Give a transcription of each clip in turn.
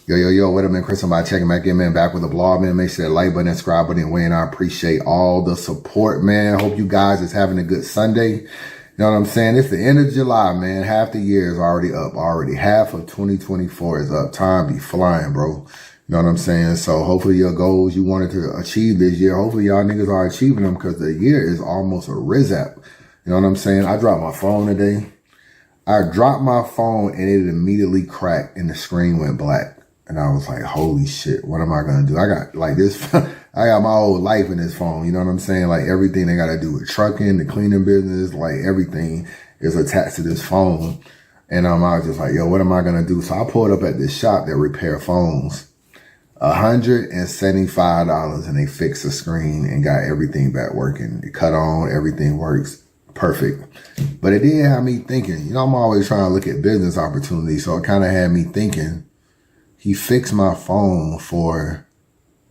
Yo, what up, man? Chris, somebody checking back in, man. Back with the vlog, man. Make sure that like button and subscribe button and weigh in. I appreciate all the support, man. Hope you guys is having a good Sunday. You know what I'm saying? It's the end of July, man. Half the year is already up. Already half of 2024 is up. Time be flying, bro. You know what I'm saying? So hopefully your goals you wanted to achieve this year, hopefully y'all niggas are achieving them because the year is almost a rizap. You know what I'm saying? I dropped my phone today. I dropped my phone and it immediately cracked and the screen went black. And I was like, holy shit, what am I going to do? I got like this, I got my whole life in this phone. You know what I'm saying? Like everything they got to do with trucking, the cleaning business, like everything is attached to this phone. And I was just like, yo, what am I going to do? So I pulled up at this shop that repair phones, $175, and they fixed the screen and got everything back working. It cut on, everything works perfect. But it did have me thinking, you know, I'm always trying to look at business opportunities. So it kind of had me thinking, he fixed my phone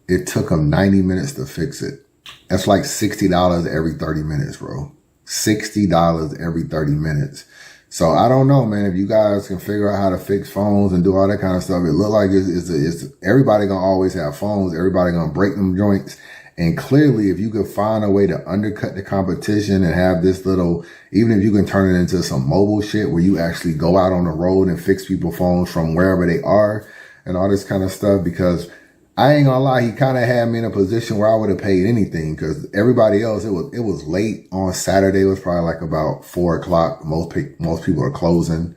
it took him 90 minutes to fix it. That's like $60 every 30 minutes, bro. $60 every 30 minutes. So I don't know, man, if you guys can figure out how to fix phones and do all that kind of stuff, it look like it's everybody gonna always have phones. Everybody gonna break them joints. And clearly, if you could find a way to undercut the competition and have this little, even if you can turn it into some mobile shit where you actually go out on the road and fix people's phones from wherever they are, and all this kind of stuff, because I ain't gonna lie, he kind of had me in a position where I would have paid anything because everybody else, it was late on Saturday. It was probably like about 4 o'clock. Most people are closing.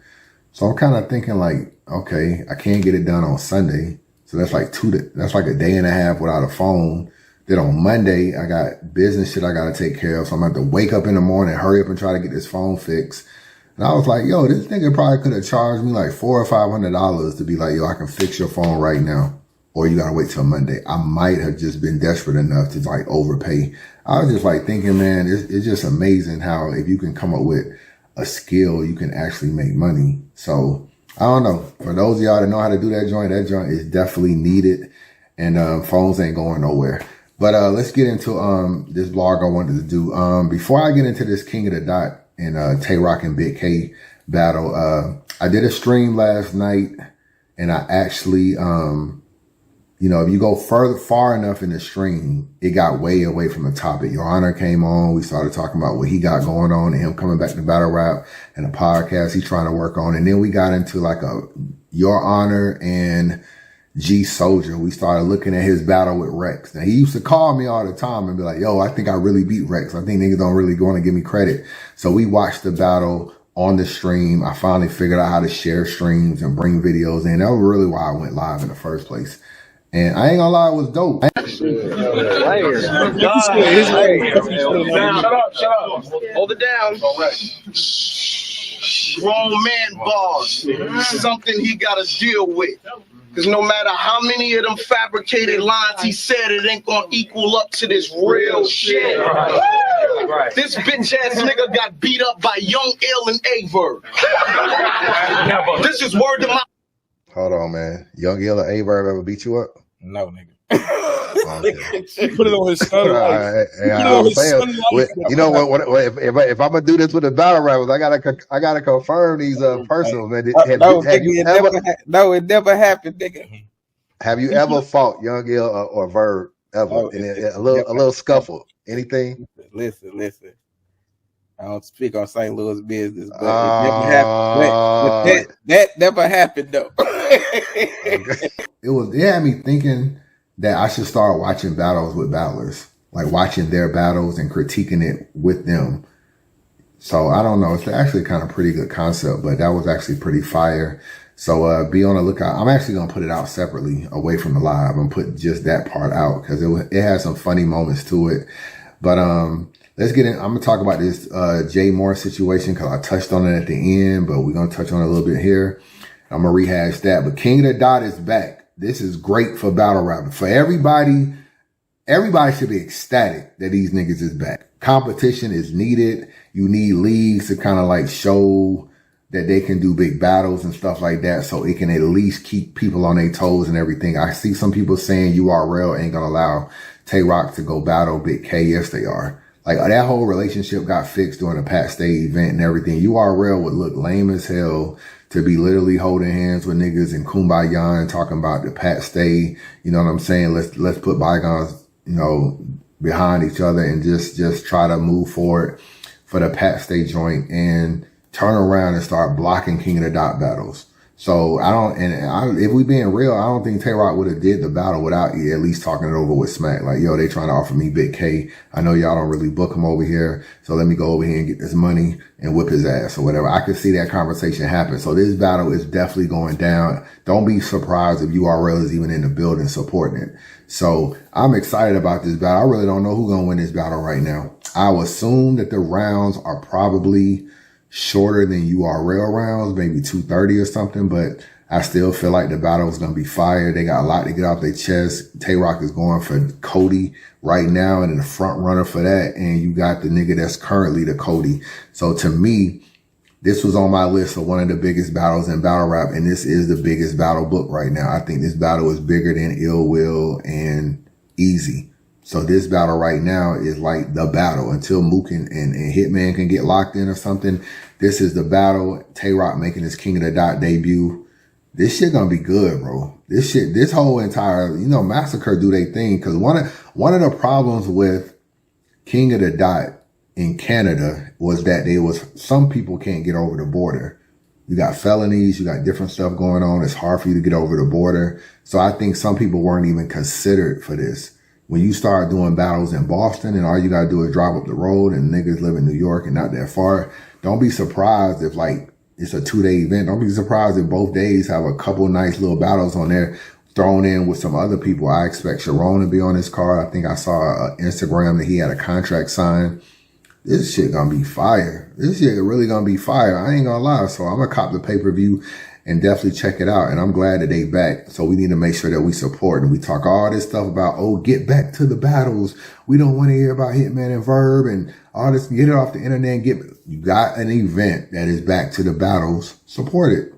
So I'm kind of thinking like, okay, I can't get it done on Sunday. So that's like that's like a day and a half without a phone. Then on Monday, I got business shit I got to take care of. So I'm going to have to wake up in the morning, hurry up and try to get this phone fixed. And I was like, yo, this nigga probably could have charged me like $400 or $500 to be like, yo, I can fix your phone right now. Or you got to wait till Monday. I might have just been desperate enough to like overpay. I was just like thinking, man, it's just amazing how if you can come up with a skill, you can actually make money. So I don't know. For those of y'all that know how to do that joint is definitely needed. And phones ain't going nowhere. But let's get into this vlog I wanted to do. Before I get into this King of the Dot and Tay Roc and Bigg K battle, I did a stream last night, and I actually, you know, if you go far enough in the stream, it got way away from the topic. Your Honor came on. We started talking about what he got going on and him coming back to battle rap and a podcast he's trying to work on. And then we got into like Your Honor and G Soldier. We started looking at his battle with Rex. Now he used to call me all the time and be like, yo, I think I really beat Rex. I think niggas don't really want to give me credit. So we watched the battle on the stream. I finally figured out how to share streams and bring videos in. That was really why I went live in the first place. And I ain't gonna lie, it was dope. Shut up. Hold it down. Grown man boss. Something he gotta deal with. Because no matter how many of them fabricated lines he said, it ain't gonna equal up to this real shit. Right. This bitch ass nigga got beat up by Young Ill and Averb. This is word to my. Hold on, man. Young Ill and Averb ever beat you up? No, nigga. Okay. Put it on his son. You know what? If I'm gonna do this with the battle rappers, I gotta confirm these personals, man. No, it never happened, nigga. Have you ever fought Young Ill or Verb ever in a little scuffle? Anything? Listen. I don't speak on St. Louis business, but it never happened. That never happened though. It had me thinking that I should start watching battles with battlers, like watching their battles and critiquing it with them. So I don't know. It's actually kind of pretty good concept, but that was actually pretty fire. So be on the lookout. I'm actually going to put it out separately away from the live and put just that part out because it has some funny moments to it. But let's get in. I'm going to talk about this Jmoor situation because I touched on it at the end, but we're going to touch on it a little bit here. I'm going to rehash that. But King of the Dot is back. This is great for battle rapping. For everybody should be ecstatic that these niggas is back. Competition is needed. You need leagues to kind of like show that they can do big battles and stuff like that. So it can at least keep people on their toes and everything. I see some people saying URL ain't going to allow Tay Roc to go battle Bigg K. Yes, they are. Like that whole relationship got fixed during the Pat Stay event and everything. URL would look lame as hell to be literally holding hands with niggas and kumbaya and talking about the Pat Stay. You know what I'm saying? Let's put bygones, you know, behind each other and just try to move forward for the Pat Stay joint and turn around and start blocking King of the Dot battles. So if we being real, I don't think Tay Roc would have did the battle without at least talking it over with Smack. Like, yo, they trying to offer me Bigg K. I know y'all don't really book him over here. So let me go over here and get this money and whip his ass or whatever. I could see that conversation happen. So this battle is definitely going down. Don't be surprised if URL is even in the building supporting it. So I'm excited about this battle. I really don't know who's going to win this battle right now. I would assume that the rounds are probably shorter than URL rounds, maybe 230 or something, but I still feel like the battle is going to be fire. They got a lot to get off their chest. Tay Roc is going for KOTD right now and in the front runner for that. And you got the nigga that's currently the KOTD. So to me, this was on my list of one of the biggest battles in battle rap. And this is the biggest battle book right now. I think this battle is bigger than Ill Will and Easy. So this battle right now is like the battle until Mook and Hitman can get locked in or something. This is the battle. Tay Roc making his King of the Dot debut. This shit gonna be good, bro. This whole entire, you know, Massacre do their thing. Cause one of the problems with King of the Dot in Canada was that some people can't get over the border. You got felonies, you got different stuff going on. It's hard for you to get over the border. So I think some people weren't even considered for this. When you start doing battles in Boston and all you got to do is drive up the road and niggas live in New York and not that far, don't be surprised if like it's a 2-day event. Don't be surprised if both days have a couple nice little battles on there thrown in with some other people. I expect Sharon to be on this card. I think I saw on Instagram that he had a contract signed. This shit gonna be fire. This shit really gonna be fire. I ain't gonna lie. So I'm gonna cop the pay-per-view and definitely check it out. And I'm glad that they back. So we need to make sure that we support and we talk all this stuff about, oh, get back to the battles. We don't want to hear about Hitman and Verb and all this. Get it off the internet and you got an event that is back to the battles. Support it.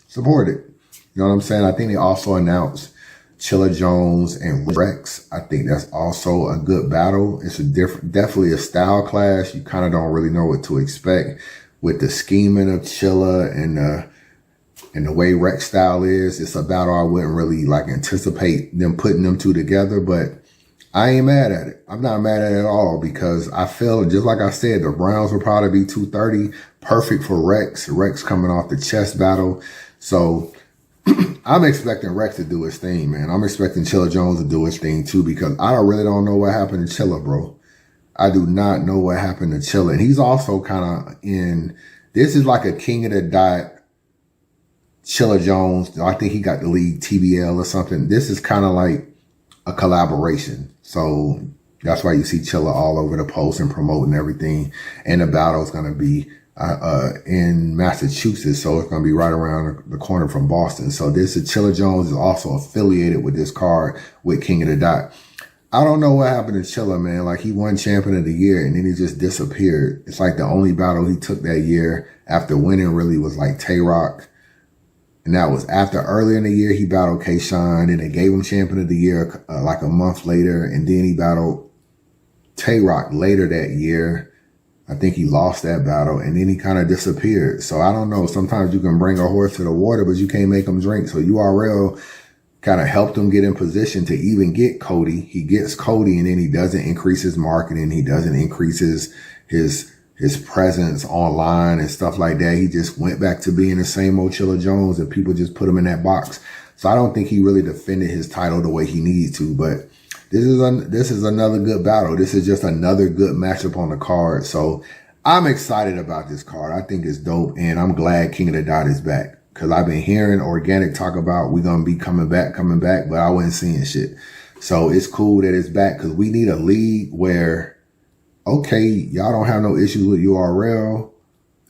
Support it. You know what I'm saying? I think they also announced Chilla Jones and Rex. I think that's also a good battle. It's definitely a style clash. You kind of don't really know what to expect with the scheming of Chilla and the way Rex style is. It's a battle I wouldn't really like anticipate them putting them two together, but I ain't mad at it. I'm not mad at it at all because I feel, just like I said, the rounds will probably be 230. Perfect for Rex. Rex coming off the chess battle. So I'm expecting Rex to do his thing, man. I'm expecting Chilla Jones to do his thing too because I really don't know what happened to Chilla, bro. I do not know what happened to Chilla. And he's also kind of this is like a King of the Dot Chilla Jones. I think he got the league TBL or something. This is kind of like a collaboration. So that's why you see Chilla all over the post and promoting everything. And the battle is going to be in Massachusetts. So it's going to be right around the corner from Boston. So this is Chilla Jones is also affiliated with this card with King of the Dot. I don't know what happened to Chilla, man. Like he won champion of the year and then he just disappeared. It's like the only battle he took that year after winning really was like Tay Roc. And that was after earlier in the year, he battled K-Shine and they gave him champion of the year like a month later. And then he battled Tay Roc later that year. I think he lost that battle and then he kind of disappeared. So I don't know. Sometimes you can bring a horse to the water, but you can't make him drink. So URL kind of helped him get in position to even get KOTD. He gets KOTD and then he doesn't increase his marketing. He doesn't increase his presence online and stuff like that. He just went back to being the same old Chilla Jones and people just put him in that box. So I don't think he really defended his title the way he needs to, but this is another good battle. This is just another good matchup on the card. So I'm excited about this card. I think it's dope and I'm glad King of the Dot is back because I've been hearing Organic talk about we're going to be coming back, but I wasn't seeing shit. So it's cool that it's back because we need a league where, okay, y'all don't have no issues with URL.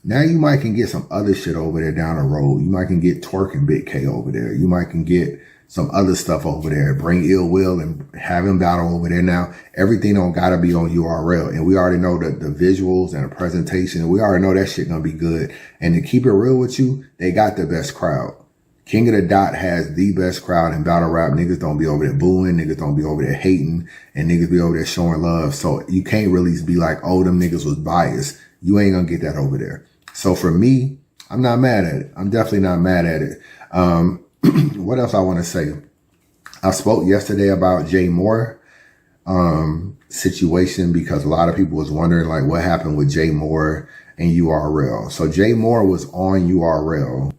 Now you might can get some other shit over there down the road. You might can get Twerk and Bigg K over there. You might can get some other stuff over there. Bring Ill Will and have him battle over there. Now, everything don't gotta be on URL. And we already know that the visuals and the presentation, we already know that shit gonna be good. And to keep it real with you, they got the best crowd. King of the Dot has the best crowd in battle rap. Niggas don't be over there booing. Niggas don't be over there hating. And niggas be over there showing love. So you can't really be like, oh, them niggas was biased. You ain't gonna get that over there. So for me, I'm not mad at it. I'm definitely not mad at it. What else I want to say? I spoke yesterday about Jmoor situation because a lot of people was wondering like what happened with Jmoor and URL. So Jmoor was on URL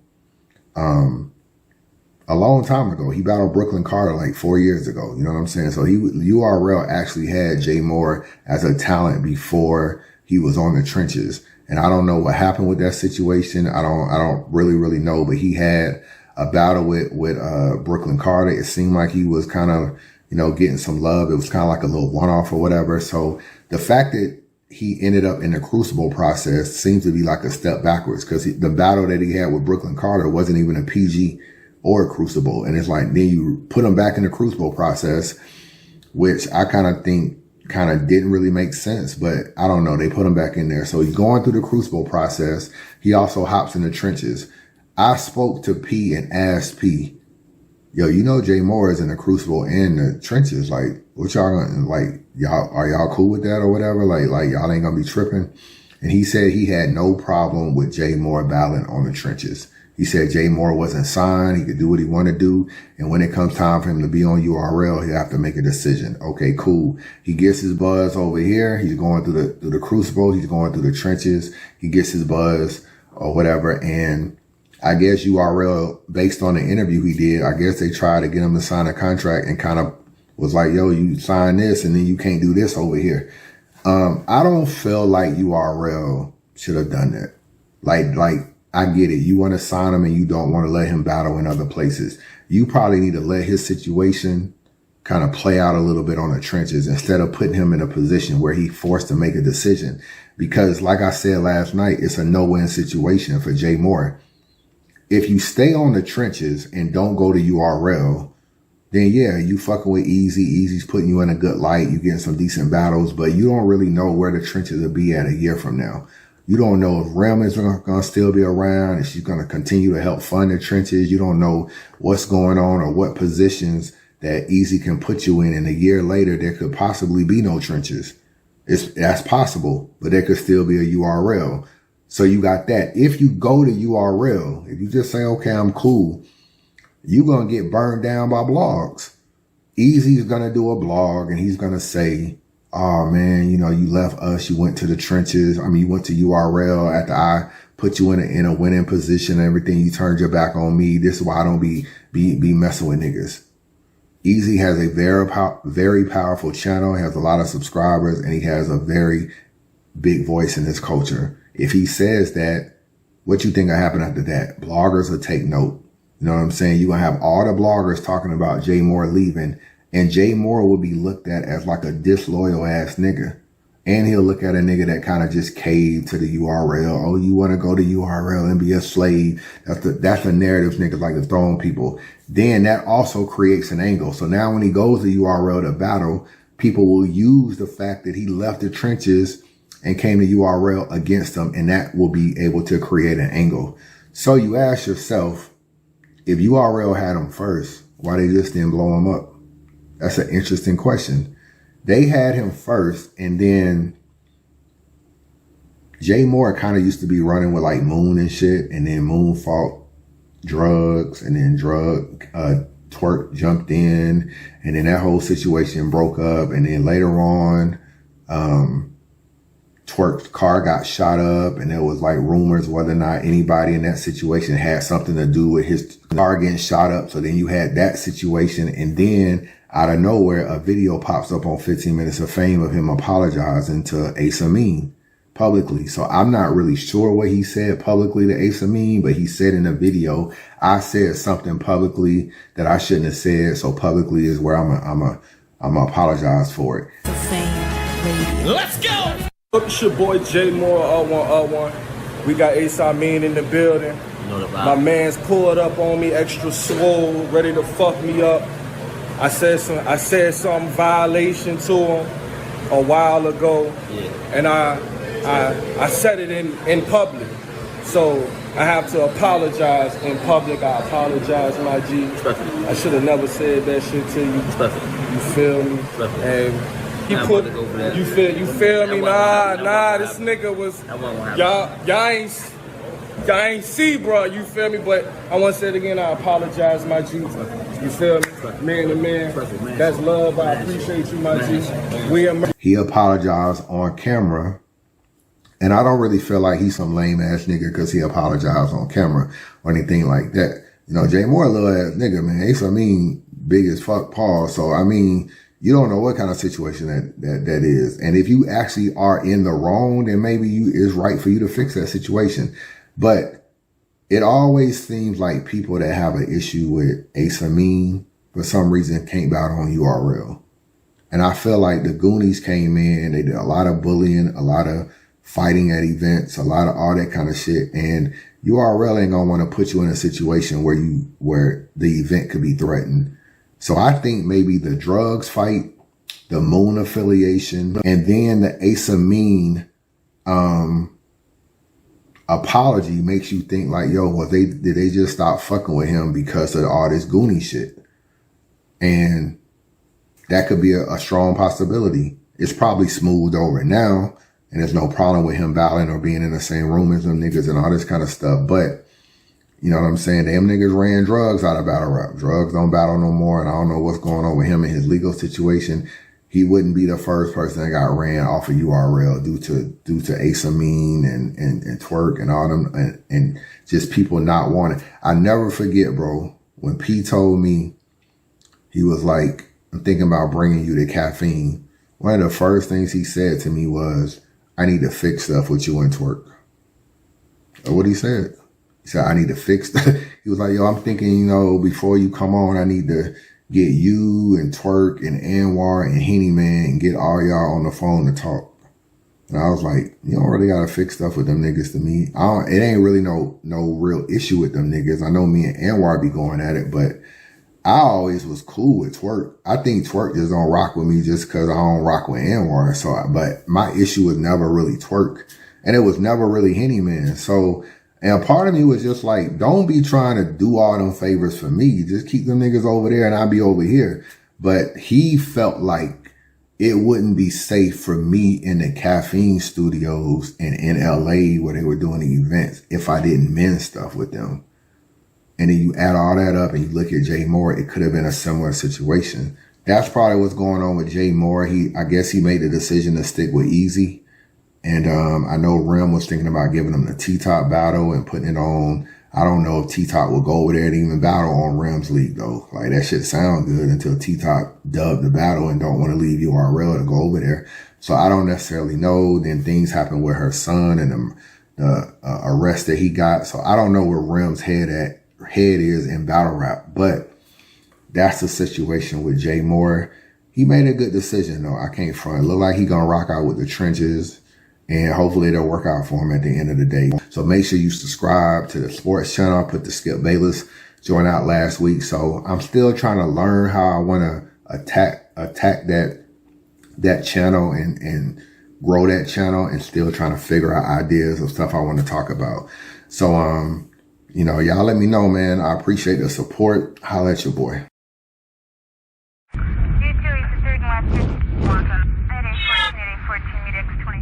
a long time ago. He battled Brooklyn Carter like 4 years ago. You know what I'm saying? So URL actually had Jmoor as a talent before he was on the trenches. And I don't know what happened with that situation. I don't really know, but he had a battle with Brooklyn Carter. It seemed like he was kind of, you know, getting some love. It was kind of like a little one-off or whatever. So the fact that he ended up in the Crucible process seems to be like a step backwards because the battle that he had with Brooklyn Carter wasn't even a PG or a Crucible. And it's like, then you put him back in the Crucible process, which I kind of think kind of didn't really make sense, but I don't know. They put him back in there. So he's going through the Crucible process. He also hops in the trenches. I spoke to P and asked P, yo, you know Jmoor is in the Crucible and the trenches. Like, what y'all gonna, like, are y'all cool with that or whatever? Like y'all ain't gonna be tripping? And he said he had no problem with Jmoor battling on the trenches. He said Jmoor wasn't signed. He could do what he wanted to do. And when it comes time for him to be on URL, he'll have to make a decision. Okay, cool. He gets his buzz over here. He's going through the Crucible. He's going through the trenches. He gets his buzz or whatever. And I guess URL, based on the interview he did, I guess they tried to get him to sign a contract and kind of was like, yo, you sign this and then you can't do this over here. I don't feel like URL should have done that. Like, I get it. You want to sign him and you don't want to let him battle in other places. You probably need to let his situation kind of play out a little bit on the trenches instead of putting him in a position where he's forced to make a decision. Because like I said last night, it's a no-win situation for Jmoor. If you stay on the trenches and don't go to URL, then yeah, you fucking with Easy. Easy's putting you in a good light. You getting some decent battles, but you don't really know where the trenches will be at a year from now. You don't know if Rem is going to still be around, if she's going to continue to help fund the trenches. You don't know what's going on or what positions that Easy can put you in. And a year later, there could possibly be no trenches. That's possible, but there could still be a URL. So you got that. If you go to URL, if you just say, okay, I'm cool, you're going to get burned down by blogs. Easy is going to do a blog and he's going to say, oh man, you know, you left us, you went to the trenches. I mean, you went to URL after I put you in a winning position and everything. You turned your back on me. This is why I don't be messing with niggas. Easy has a very powerful channel, has a lot of subscribers, and he has a very big voice in this culture. If he says that, what you think will happen after that? Bloggers will take note. You know what I'm saying? You're going to have all the bloggers talking about Jmoor leaving, and Jmoor will be looked at as like a disloyal ass nigga. And he'll look at a nigga that kind of just caved to the URL. Oh, you want to go to URL and be a slave? That's the narrative niggas like to throw on people. Then that also creates an angle. So now when he goes to URL to battle, people will use the fact that he left the trenches and came to URL against them, and that will be able to create an angle. So you ask yourself, if URL had him first, why they just didn't blow him up? That's an interesting question. They had him first, and then Jmoor kind of used to be running with like Moon and shit, and then Moon fought drugs, and then Twerk jumped in, and then that whole situation broke up, and then later on, Twerk's car got shot up, and there was like rumors whether or not anybody in that situation had something to do with his car getting shot up. So then you had that situation, and then out of nowhere, a video pops up on 15 Minutes of Fame of him apologizing to Ace Amin publicly. So I'm not really sure what he said publicly to Ace Amin, but he said in the video, I said something publicly that I shouldn't have said. So publicly is where I'm apologize for it. Let's go! It's your boy Jmoor, 0101. We got Ace Amin in the building. My man's pulled up on me, extra swole, ready to fuck me up. I said some violation to him a while ago, and I said it in public. So I have to apologize in public. I apologize, my G. I should have never said that shit to you. You feel me? And he put, you feel me? Nah, this nigga was, y'all ain't see, bro, you feel me? But I want to say it again, I apologize, my G. You feel me? Man to man. That's love. I appreciate you, my G. He apologized on camera. And I don't really feel like he's some lame ass nigga because he apologized on camera or anything like that. You know, Jmoor a little ass nigga, man. He's big as fuck Paul. So, I mean, you don't know what kind of situation that is. And if you actually are in the wrong, then maybe it's right for you to fix that situation. But it always seems like people that have an issue with Ace Amin, for some reason, can't battle on URL. And I feel like the Goonies came in, they did a lot of bullying, a lot of fighting at events, a lot of all that kind of shit. And URL ain't gonna want to put you in a situation where the event could be threatened. So I think maybe the drugs fight, the Moon affiliation, and then the Ace Amin apology makes you think like, yo, did they just stop fucking with him because of all this Goonie shit? And that could be a strong possibility. It's probably smoothed over now. And there's no problem with him battling or being in the same room as them niggas and all this kind of stuff. But, you know what I'm saying? Them niggas ran drugs out of battle rap. Drugs don't battle no more. And I don't know what's going on with him and his legal situation. He wouldn't be the first person that got ran off of URL due to Ace Amin and Twerk and all them and just people not wanting. I never forget, bro, when P told me, he was like, I'm thinking about bringing you the caffeine. One of the first things he said to me was, I need to fix stuff with you and Twerk. Or what he said? He said, I need to fix that. He was like, yo, I'm thinking, you know, before you come on, I need to get you and Twerk and Anwar and Henny Man and get all y'all on the phone to talk. And I was like, you don't really gotta fix stuff with them niggas to me. It ain't really no real issue with them niggas. I know me and Anwar be going at it, but I always was cool with Twerk. I think Twerk just don't rock with me just because I don't rock with Anwar. So, but my issue was never really Twerk, and it was never really Henny Man. So, and part of me was just like, don't be trying to do all them favors for me. Just keep them niggas over there, and I'll be over here. But he felt like it wouldn't be safe for me in the Caffeine studios and in LA where they were doing the events if I didn't mend stuff with them. And then you add all that up and you look at Jmoor, it could have been a similar situation. That's probably what's going on with Jmoor. I guess he made the decision to stick with Easy. And I know Rim was thinking about giving him the T-Top battle and putting it on. I don't know if T-Top will go over there and even battle on Rim's league though. Like that shit sound good until T-Top dubbed the battle and don't want to leave URL to go over there. So I don't necessarily know. Then things happen with her son and the arrest that he got. So I don't know where Rim's head is in battle rap, but that's the situation with Jmoor. He made a good decision though. I can't front. Look like he gonna rock out with the trenches and hopefully it'll work out for him at the end of the day. So make sure you subscribe to the sports channel. I put the Skip Bayless joint out last week. So I'm still trying to learn how I want to attack that channel and grow that channel and still trying to figure out ideas of stuff I want to talk about. So, you know, y'all let me know, man. I appreciate the support. Holla at your boy. D2 is the third and last 15. At 814, meet X20.